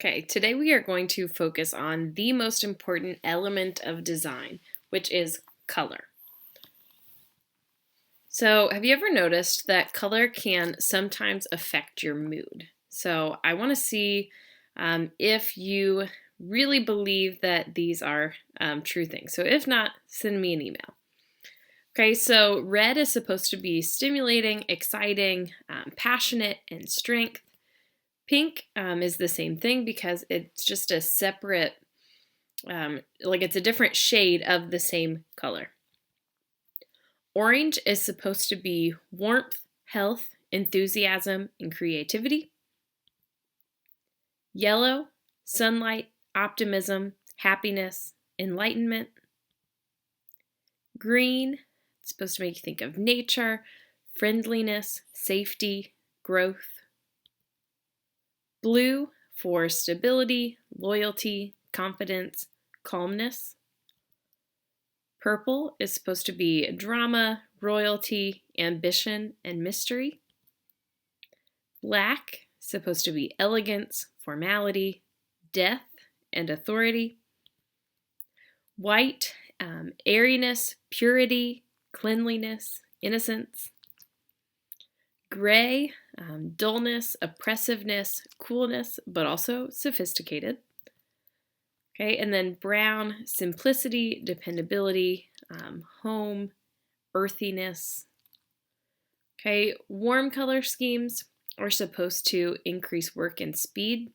Okay, today we are going to focus on the most important element of design, which is color. So, have you ever noticed that color can sometimes affect your mood? So, I want to see if you really believe that these are true things. So, if not, send me an email. Okay, so red is supposed to be stimulating, exciting, passionate, and strength. Pink is the same thing because it's just a separate, like it's a different shade of the same color. Orange is supposed to be warmth, health, enthusiasm, and creativity. Yellow, sunlight, optimism, happiness, enlightenment. Green, it's supposed to make you think of nature, friendliness, safety, growth. Blue for stability, loyalty, confidence, calmness. Purple is supposed to be drama, royalty, ambition, and mystery. Black is supposed to be elegance, formality, death, and authority. White, airiness, purity, cleanliness, innocence. Gray, dullness, oppressiveness, coolness, but also sophisticated. Okay, and then brown, simplicity, dependability, home, earthiness. Okay, warm color schemes are supposed to increase work and speed,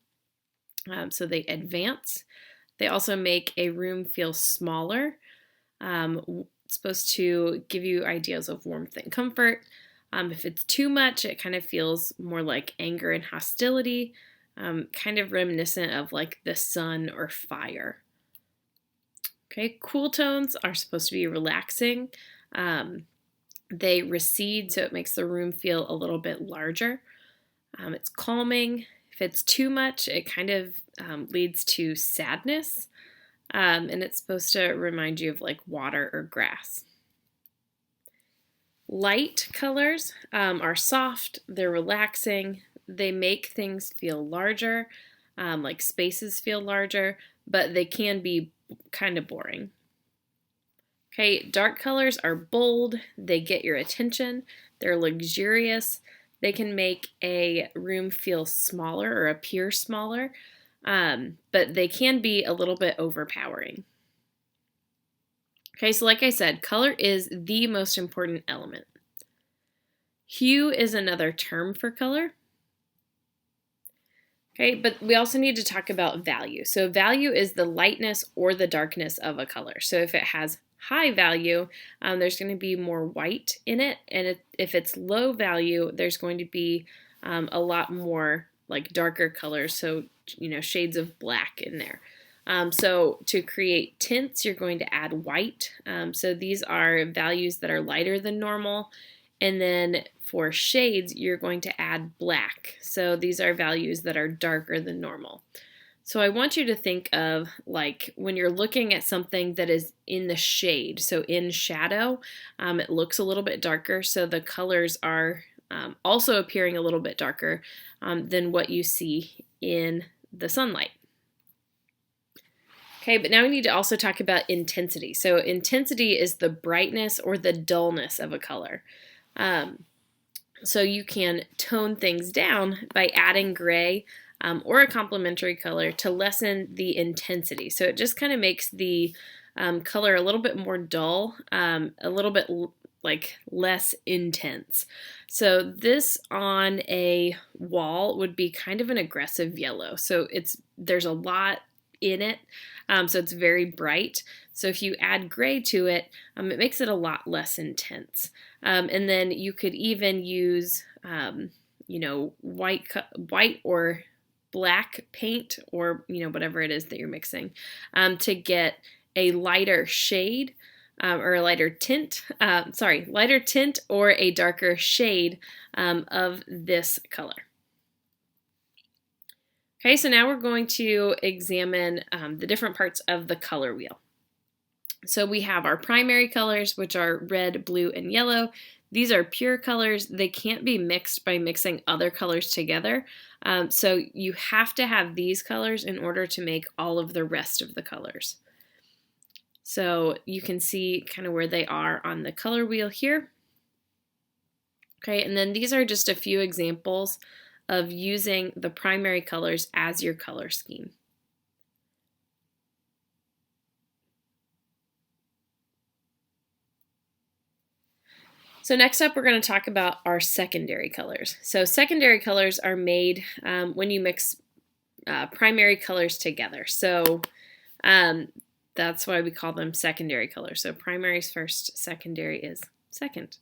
so they advance. They also make a room feel smaller. It's supposed to give you ideas of warmth and comfort. If it's too much, it kind of feels more like anger and hostility, kind of reminiscent of like the sun or fire. Okay, cool tones are supposed to be relaxing. They recede, so it makes the room feel a little bit larger. It's calming. If it's too much, it kind of leads to sadness, and it's supposed to remind you of like water or grass. Light colors are soft, they're relaxing, they make things feel larger, like spaces feel larger, but they can be kind of boring. Okay, dark colors are bold, they get your attention, they're luxurious, they can make a room feel smaller or appear smaller, but they can be a little bit overpowering. Okay, so like I said, color is the most important element. Hue is another term for color. Okay, but we also need to talk about value. So value is the lightness or the darkness of a color. So if it has high value, there's going to be more white in it. And if it's low value, there's going to be a lot more like darker colors. So, shades of black in there. So to create tints, you're going to add white. So these are values that are lighter than normal. And then for shades, you're going to add black. So these are values that are darker than normal. So I want you to think of like when you're looking at something that is in the shade, so in shadow, it looks a little bit darker. So the colors are also appearing a little bit darker than what you see in the sunlight. Okay, but now we need to also talk about intensity. So intensity is the brightness or the dullness of a color. So you can tone things down by adding gray or a complementary color to lessen the intensity. So it just kind of makes the color a little bit more dull, a little bit like less intense. So this on a wall would be kind of an aggressive yellow. So there's a lot in it, so it's very bright. So if you add gray to it, it makes it a lot less intense. And then you could even use, white or black paint or, whatever it is that you're mixing to get a lighter shade or a lighter tint, lighter tint or a darker shade of this color. Okay, so now we're going to examine the different parts of the color wheel. So we have our primary colors, which are red, blue, and yellow. these are pure colors. They can't be mixed by mixing other colors together. So you have to have these colors in order to make all of the rest of the colors. So you can see kind of where they are on the color wheel here. Okay, and then these are just a few examples of using the primary colors as your color scheme. So next up, we're going to talk about our secondary colors. So secondary colors are made when you mix primary colors together. So that's why we call them secondary colors. So primary is first, secondary is second.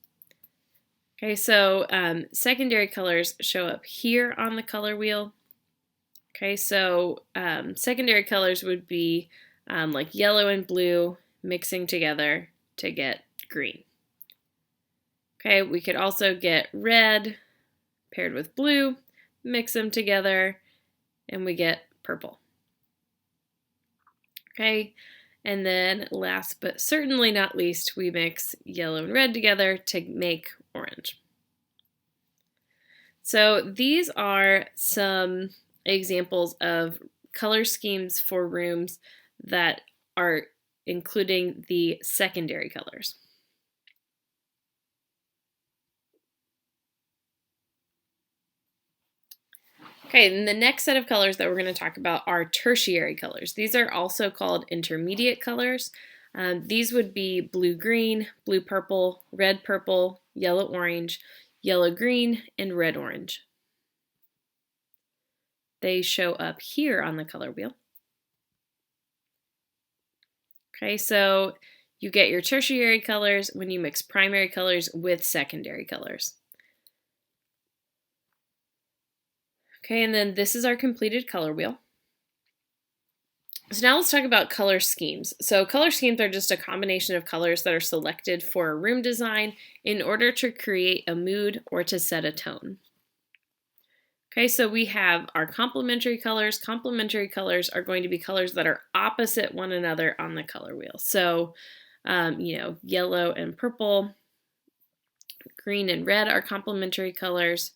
Okay, so secondary colors show up here on the color wheel. Okay, so secondary colors would be like yellow and blue mixing together to get green. Okay, we could also get red paired with blue, mix them together, and we get purple. Okay, and then last but certainly not least, we mix yellow and red together to make orange. So these are some examples of color schemes for rooms that are including the secondary colors. Okay, and the next set of colors that we're going to talk about are tertiary colors. These are also called intermediate colors. These would be blue-green, blue-purple, red-purple, yellow-orange, yellow-green, and red-orange. They show up here on the color wheel. Okay, so you get your tertiary colors when you mix primary colors with secondary colors. Okay, and then this is our completed color wheel. So now let's talk about color schemes. So color schemes are just a combination of colors that are selected for a room design in order to create a mood or to set a tone. Okay, so we have our complementary colors. Complementary colors are going to be colors that are opposite one another on the color wheel. So, yellow and purple, green and red are complementary colors,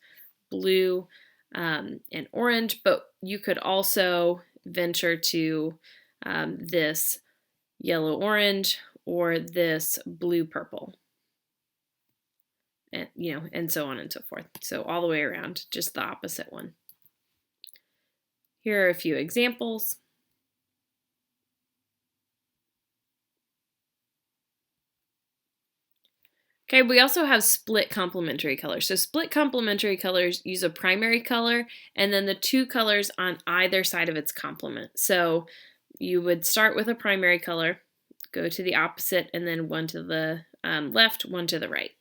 blue and orange, but you could also venture to this yellow-orange or this blue-purple, and and so on and so forth. So all the way around, just the opposite one. Here are a few examples. Okay, we also have split complementary colors. So split complementary colors use a primary color and then the two colors on either side of its complement. So you would start with a primary color, go to the opposite, and then one to the left, one to the right.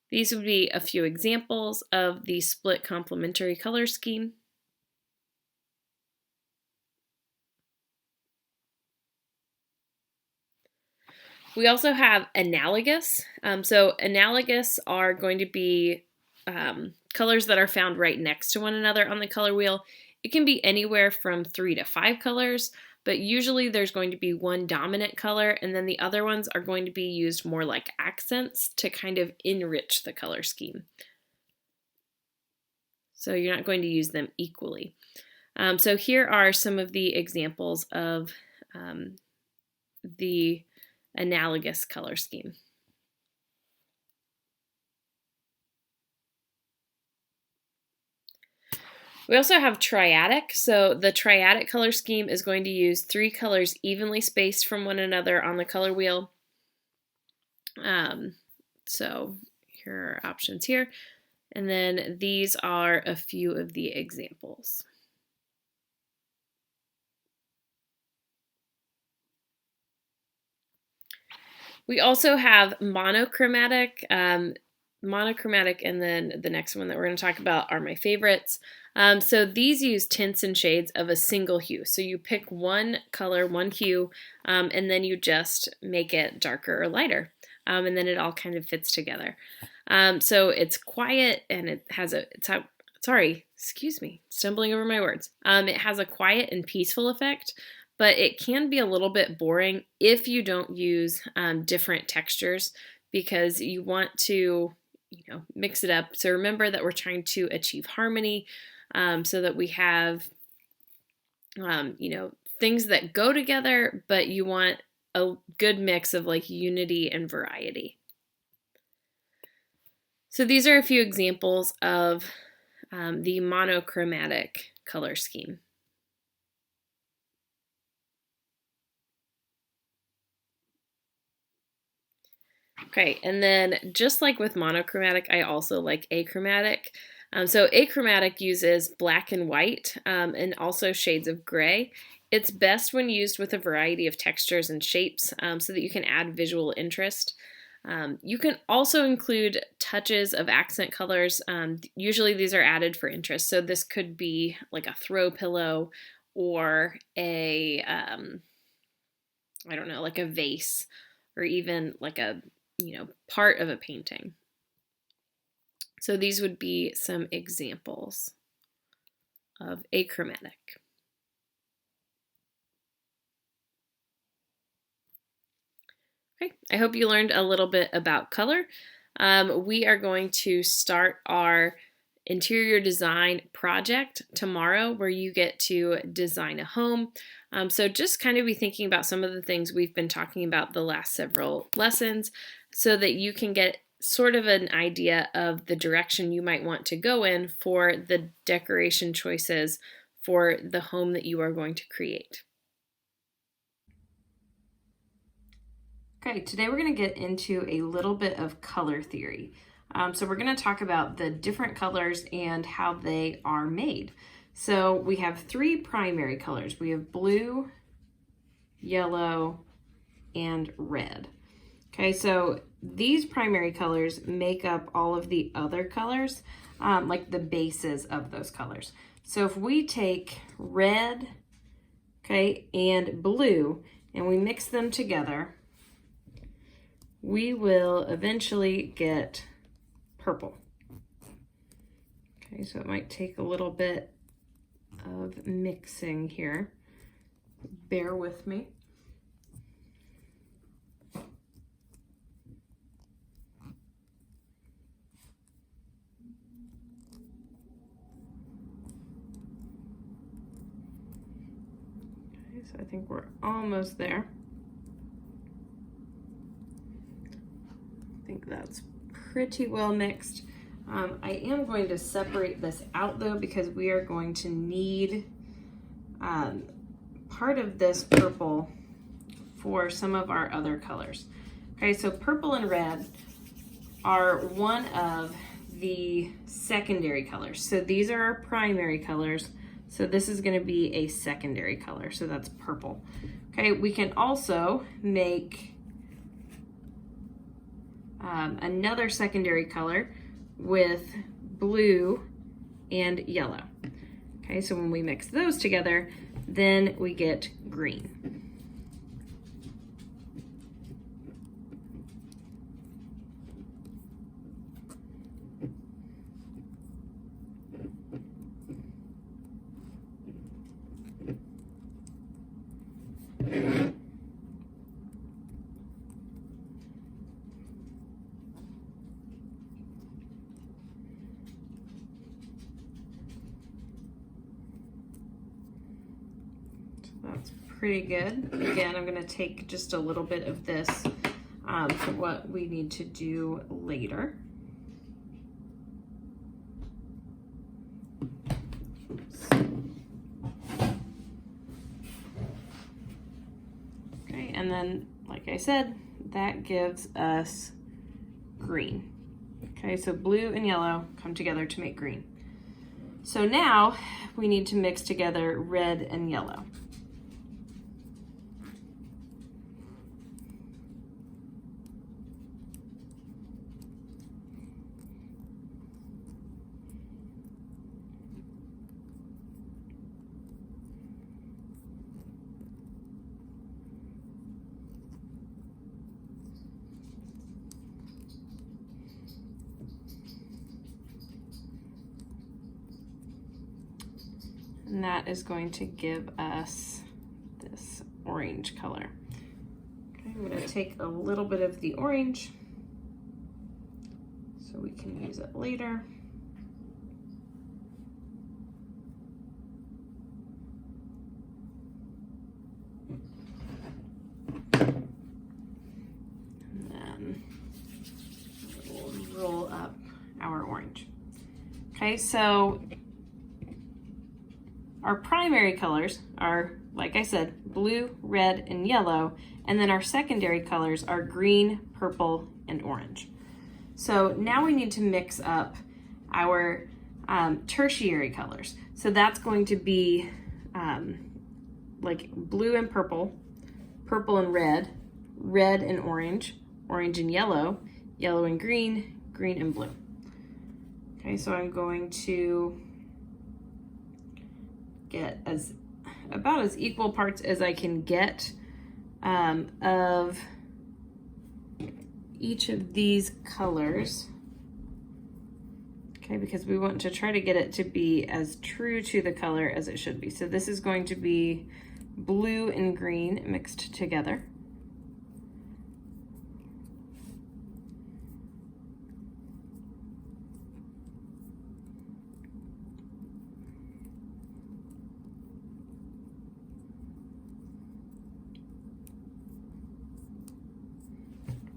These would be a few examples of the split complementary color scheme. We also have analogous. So analogous are going to be colors that are found right next to one another on the color wheel. It can be anywhere from 3 to 5 colors, but usually there's going to be one dominant color and then the other ones are going to be used more like accents to kind of enrich the color scheme. So you're not going to use them equally. So here are some of the examples of the analogous color scheme. We also have triadic. So the triadic color scheme is going to use 3 colors evenly spaced from one another on the color wheel. So here are options here. And then these are a few of the examples. We also have monochromatic, and then the next one that we're going to talk about are my favorites. So these use tints and shades of a single hue. So you pick one color, one hue, and then you just make it darker or lighter. And then it all kind of fits together. So it's quiet and it has stumbling over my words. It has a quiet and peaceful effect, but it can be a little bit boring if you don't use different textures because you want to, mix it up. So remember that we're trying to achieve harmony, so that we have, things that go together, but you want a good mix of like unity and variety. So these are a few examples of the monochromatic color scheme. Okay, and then just like with monochromatic, I also like achromatic. So achromatic uses black and white, and also shades of gray. It's best when used with a variety of textures and shapes, so that you can add visual interest. You can also include touches of accent colors. Usually these are added for interest. So this could be like a throw pillow or a, I don't know, like a vase, or even like a, part of a painting. So these would be some examples of achromatic. Okay, I hope you learned a little bit about color. We are going to start our interior design project tomorrow, where you get to design a home. So just kind of be thinking about some of the things we've been talking about the last several lessons, so that you can get sort of an idea of the direction you might want to go in for the decoration choices for the home that you are going to create. Okay, today we're going to get into a little bit of color theory. So we're going to talk about the different colors and how they are made. So we have three primary colors. We have blue, yellow, and red. Okay, so these primary colors make up all of the other colors, like the bases of those colors. So if we take red, okay, and blue, and we mix them together, we will eventually get purple. Okay, so it might take a little bit of mixing here. Bear with me. Okay, so I think we're almost there. I think that's pretty well mixed. I am going to separate this out though, because we are going to need part of this purple for some of our other colors. Okay, so purple and red are one of the secondary colors. So these are our primary colors. So this is going to be a secondary color. So that's purple. Okay, we can also make another secondary color with blue and yellow. Okay, so when we mix those together, then we get green. That's pretty good. Again, I'm going to take just a little bit of this for what we need to do later. Okay, and then, like I said, that gives us green. Okay, so blue and yellow come together to make green. So now we need to mix together red and yellow. And that is going to give us this orange color. Okay, I'm going to take a little bit of the orange so we can use it later. And then we'll roll up our orange. Okay, so our primary colors are, like I said, blue, red, and yellow, and then our secondary colors are green, purple, and orange. So now we need to mix up our tertiary colors. So that's going to be like blue and purple, purple and red, red and orange, orange and yellow, yellow and green, green and blue. Okay, so I'm going to get about as equal parts as I can get of each of these colors. Okay, because we want to try to get it to be as true to the color as it should be. So this is going to be blue and green mixed together.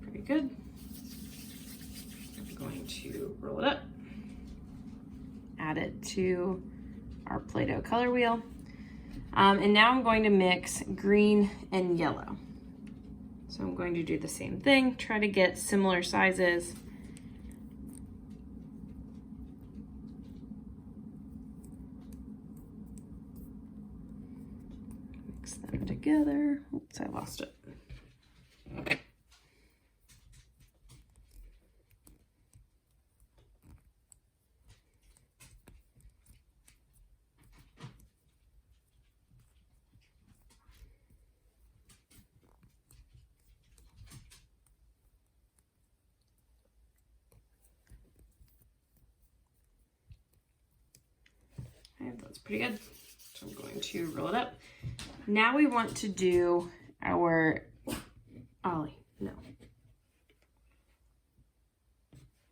Pretty good. I'm going to roll it up. Add it to our Play-Doh color wheel. And now I'm going to mix green and yellow. So I'm going to do the same thing, try to get similar sizes. Mix them together. Oops, I lost it. Okay, that's pretty good. So I'm going to roll it up. Now we want to do our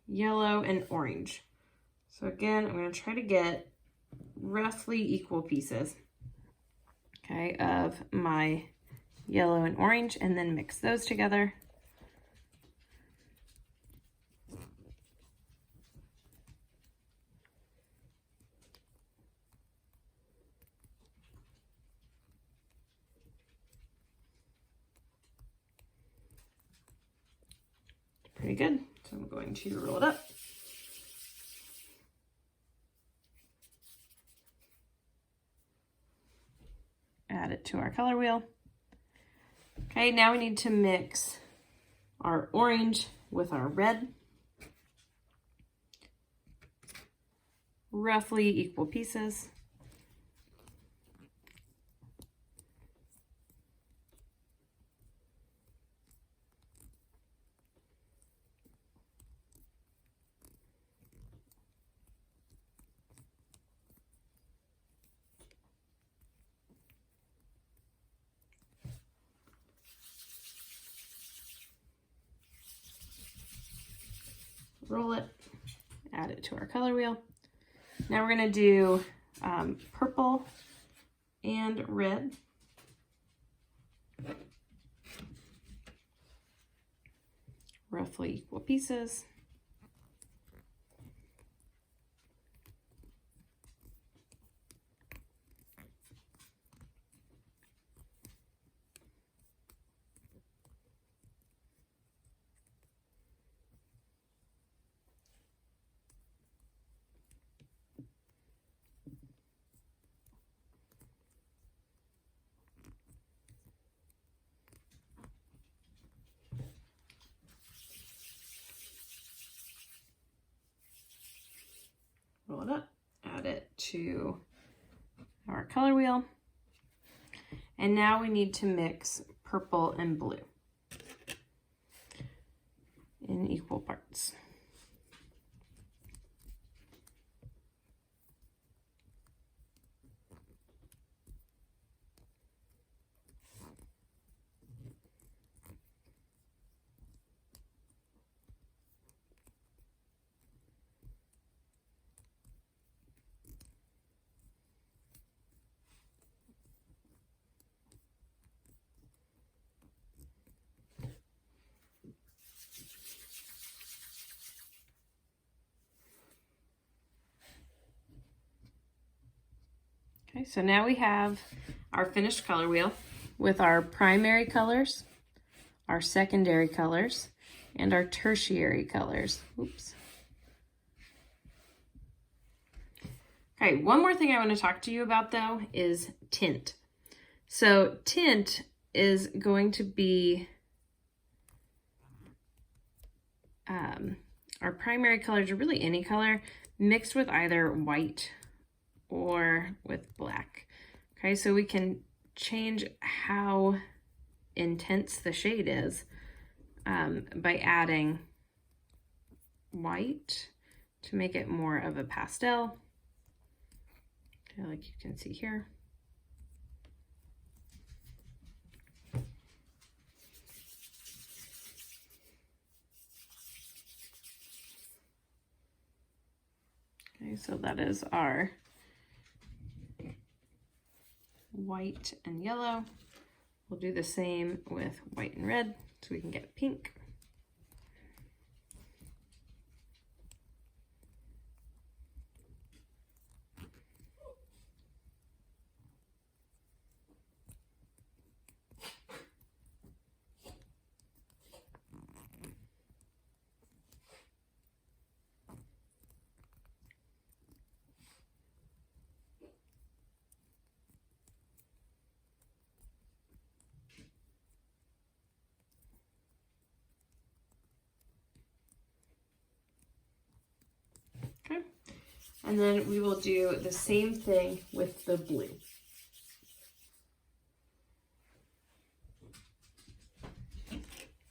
yellow and orange. So again, I'm going to try to get roughly equal pieces, okay, of my yellow and orange, and then mix those together. Pretty good. So I'm going to roll it up. Add it to our color wheel. Okay, now we need to mix our orange with our red. Roughly equal pieces. Roll it, add it to our color wheel. Now we're going to do purple and red. Roughly equal pieces. Roll it up, add it to our color wheel. And now we need to mix purple and blue in equal parts. Okay, so now we have our finished color wheel with our primary colors, our secondary colors, and our tertiary colors. Oops. Okay, one more thing I want to talk to you about though is tint. So tint is going to be our primary colors, or really any color, mixed with either white or with black. Okay, so we can change how intense the shade is by adding white to make it more of a pastel, okay, like you can see here. Okay, so that is our white and yellow. We'll do the same with white and red so we can get pink. Okay, and then we will do the same thing with the blue.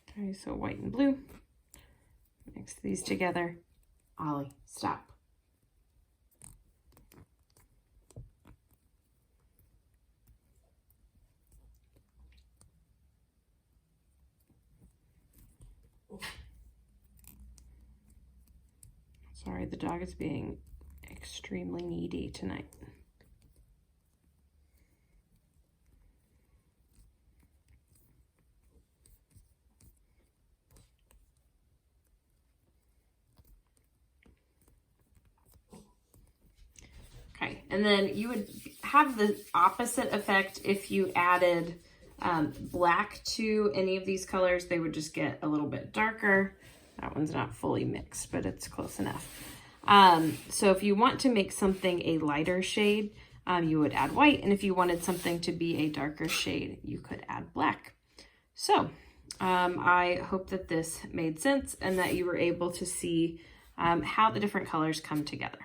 Okay, so white and blue. Mix these together. Ollie, stop. Sorry, the dog is being extremely needy tonight. Okay, and then you would have the opposite effect if you added black to any of these colors. They would just get a little bit darker. That one's not fully mixed, but it's close enough. So if you want to make something a lighter shade, you would add white. And if you wanted something to be a darker shade, you could add black. So I hope that this made sense and that you were able to see how the different colors come together.